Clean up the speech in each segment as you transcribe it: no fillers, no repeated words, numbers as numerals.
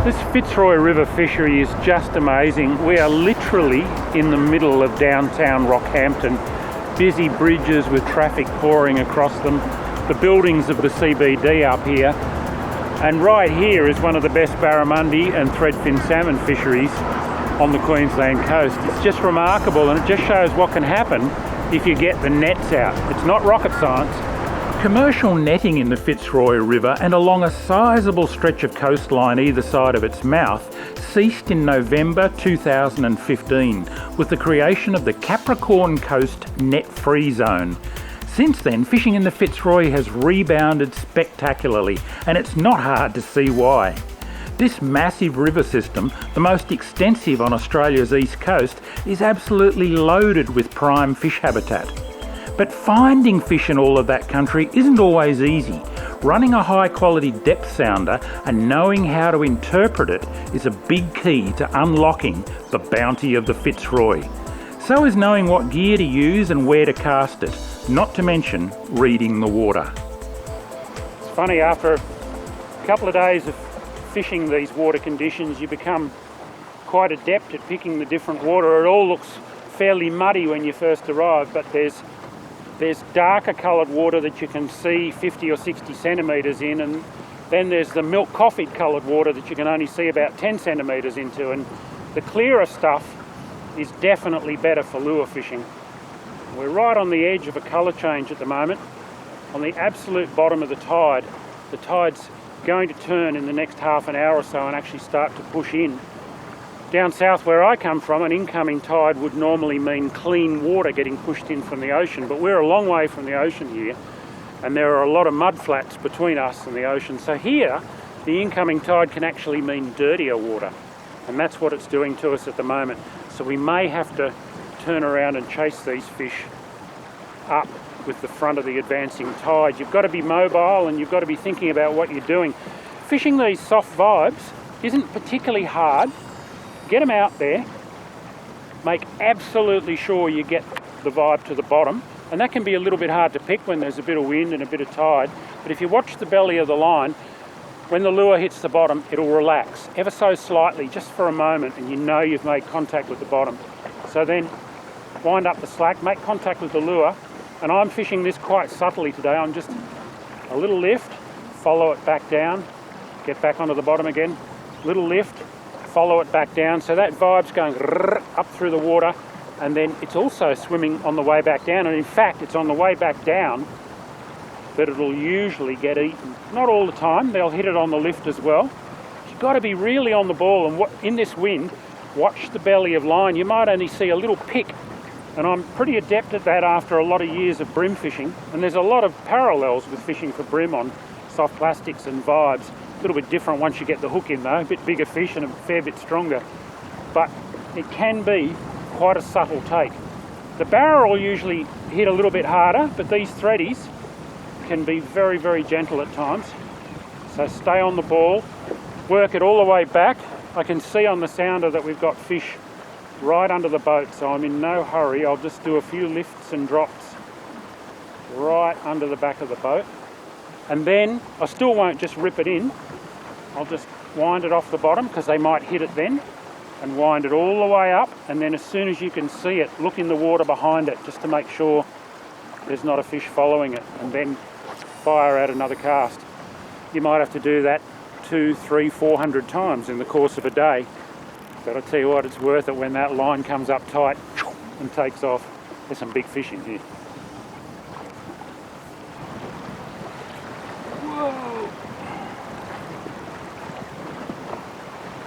This Fitzroy River fishery is just amazing. We are literally in the middle of downtown Rockhampton. Busy bridges with traffic pouring across them. The buildings of the CBD up here. And right here is one of the best barramundi and threadfin salmon fisheries on the Queensland coast. It's just remarkable, and it just shows what can happen if you get the nets out. It's not rocket science. Commercial netting in the Fitzroy River and along a sizable stretch of coastline either side of its mouth ceased in November 2015 with the creation of the Capricorn Coast Net-Free Zone. Since then, fishing in the Fitzroy has rebounded spectacularly, and it's not hard to see why. This massive river system, the most extensive on Australia's east coast, is absolutely loaded with prime fish habitat. But finding fish in all of that country isn't always easy. Running a high quality depth sounder and knowing how to interpret it is a big key to unlocking the bounty of the Fitzroy. So is knowing what gear to use and where to cast it, not to mention reading the water. It's funny, after a couple of days of fishing these water conditions, you become quite adept at picking the different water. It all looks fairly muddy when you first arrive, but there's darker coloured water that you can see 50 or 60 centimetres in, and then there's the milk coffee coloured water that you can only see about 10 centimetres into, and the clearer stuff is definitely better for lure fishing. We're right on the edge of a colour change at the moment. On the absolute bottom of the tide. The tide's going to turn in the next half an hour or so and actually start to push in. Down south where I come from, an incoming tide would normally mean clean water getting pushed in from the ocean, but we're a long way from the ocean here, and there are a lot of mud flats between us and the ocean. So here, the incoming tide can actually mean dirtier water, and that's what it's doing to us at the moment. So we may have to turn around and chase these fish up with the front of the advancing tide. You've got to be mobile, and you've got to be thinking about what you're doing. Fishing these soft vibes isn't particularly hard. Get them out there, make absolutely sure you get the vibe to the bottom, and that can be a little bit hard to pick when there's a bit of wind and a bit of tide, but if you watch the belly of the line, when the lure hits the bottom, it'll relax ever so slightly, just for a moment, and you know you've made contact with the bottom. So then wind up the slack, make contact with the lure, and I'm fishing this quite subtly today. I'm just a little lift, follow it back down, get back onto the bottom again, little lift, follow it back down. So that vibe's going up through the water, and then it's also swimming on the way back down, and in fact it's on the way back down that it'll usually get eaten. Not all the time, they'll hit it on the lift as well. You've got to be really on the ball, and in this wind, watch the belly of line. You might only see a little pick, and I'm pretty adept at that after a lot of years of brim fishing, and there's a lot of parallels with fishing for brim on soft plastics and vibes. A little bit different once you get the hook in though, a bit bigger fish and a fair bit stronger, but it can be quite a subtle take. The barra will usually hit a little bit harder, but these threadies can be very, very gentle at times. So stay on the ball, work it all the way back. I can see on the sounder that we've got fish right under the boat, so I'm in no hurry. I'll just do a few lifts and drops right under the back of the boat, and then I still won't just rip it in. I'll just wind it off the bottom, because they might hit it then, and wind it all the way up, and then as soon as you can see it, look in the water behind it just to make sure there's not a fish following it, and then fire out another cast. You might have to do that 200, 300, 400 times in the course of a day, but I tell you what, it's worth it when that line comes up tight and takes off. There's some big fish in here. Whoa!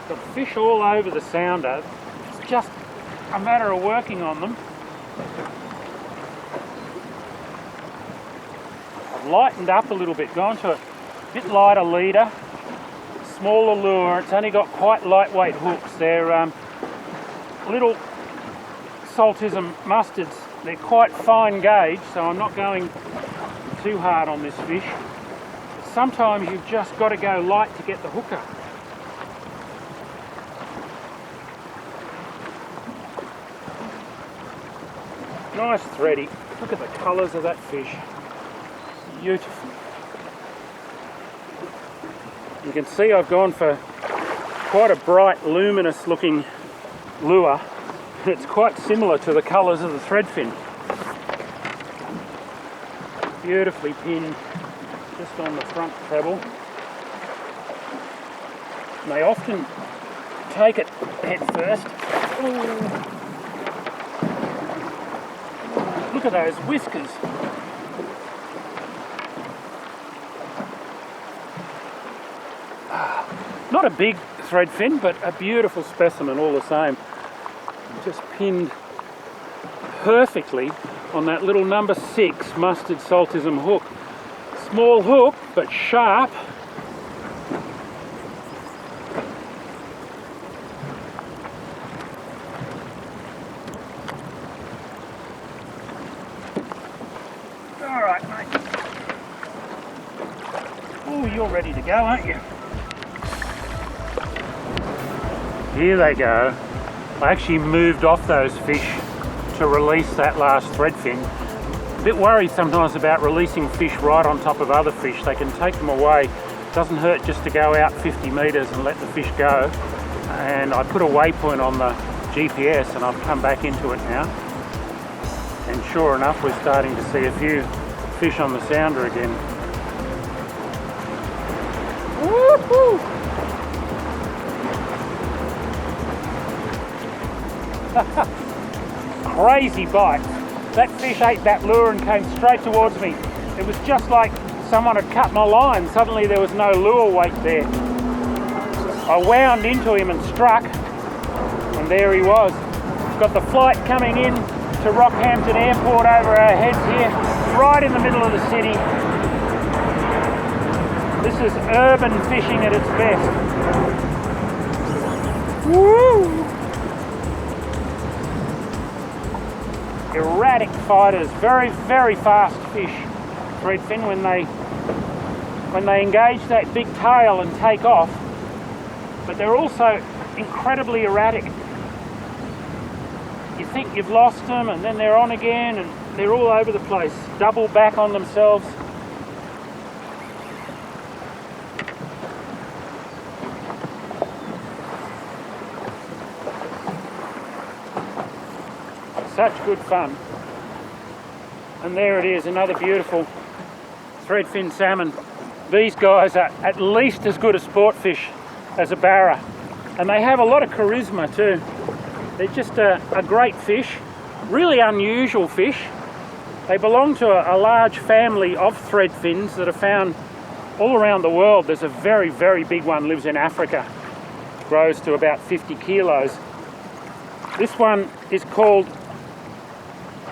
Got fish all over the sounder. It's just a matter of working on them. I've lightened up a little bit, gone to a bit lighter leader, smaller lure. It's only got quite lightweight hooks. They're little saltism mustards. They're quite fine gauge, so I'm not going too hard on this fish. Sometimes you've just got to go light to get the hooker. Nice thready. Look at the colours of that fish. Beautiful. You can see I've gone for quite a bright, luminous looking lure. It's quite similar to the colours of the threadfin. Beautifully pinned just on the front treble. And they often take it head first. Ooh. Look at those whiskers. Not a big threadfin, but a beautiful specimen all the same. Just pinned perfectly on that little number 6 mustard saltism hook. Small hook, but sharp. All right, mate. Oh, you're ready to go, aren't you? Here they go. I actually moved off those fish to release that last threadfin. A bit worried sometimes about releasing fish right on top of other fish. They can take them away. It doesn't hurt just to go out 50 metres and let the fish go. And I put a waypoint on the GPS and I've come back into it now. And sure enough, we're starting to see a few fish on the sounder again. Woo-hoo! Crazy bite. That fish ate that lure and came straight towards me. It was just like someone had cut my line. Suddenly there was no lure weight there. I wound into him and struck, and there he was. Got the flight coming in to Rockhampton Airport over our heads here, right in the middle of the city. This is urban fishing at its best. Woo! Erratic fighters, very, very fast fish, threadfin, when they engage that big tail and take off. But they're also incredibly erratic. You think you've lost them and then they're on again and they're all over the place, double back on themselves. Such good fun. And there it is, another beautiful threadfin salmon. These guys are at least as good a sport fish as a barra, and they have a lot of charisma too. They're just a great fish, really unusual fish. They belong to a large family of threadfins that are found all around the world. There's a very, very big one, lives in Africa, grows to about 50 kilos. This one is called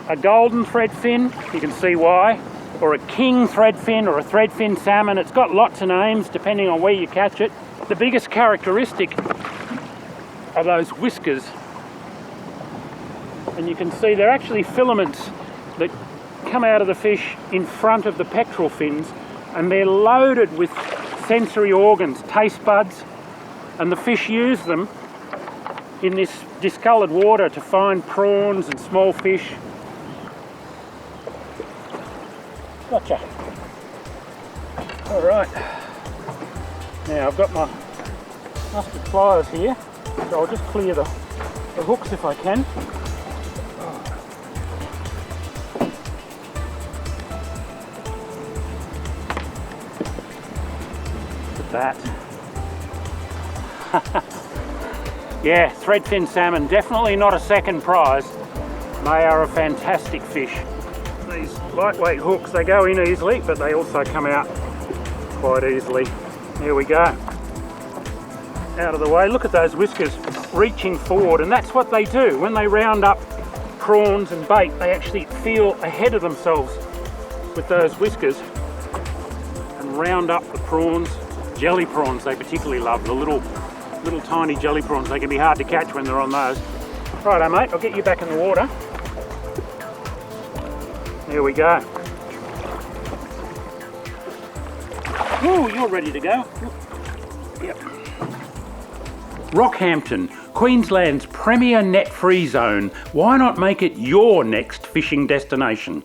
a golden threadfin, you can see why, or a king threadfin, or a threadfin salmon. It's got lots of names depending on where you catch it. The biggest characteristic are those whiskers, and you can see they're actually filaments that come out of the fish in front of the pectoral fins, and they're loaded with sensory organs, taste buds, and the fish use them in this discoloured water to find prawns and small fish. Gotcha. All right. Now I've got my mustard pliers here, so I'll just clear the hooks if I can. Look at that. Yeah, threadfin salmon, definitely not a second prize. They are a fantastic fish. These lightweight hooks, they go in easily, but they also come out quite easily. Here we go. Out of the way. Look at those whiskers reaching forward, and that's what they do. When they round up prawns and bait, they actually feel ahead of themselves with those whiskers and round up the prawns. Jelly prawns they particularly love, the little tiny jelly prawns. They can be hard to catch when they're on those. Righto mate, I'll get you back in the water. Here we go. Ooh, you're ready to go. Yep. Rockhampton, Queensland's premier net-free zone. Why not make it your next fishing destination?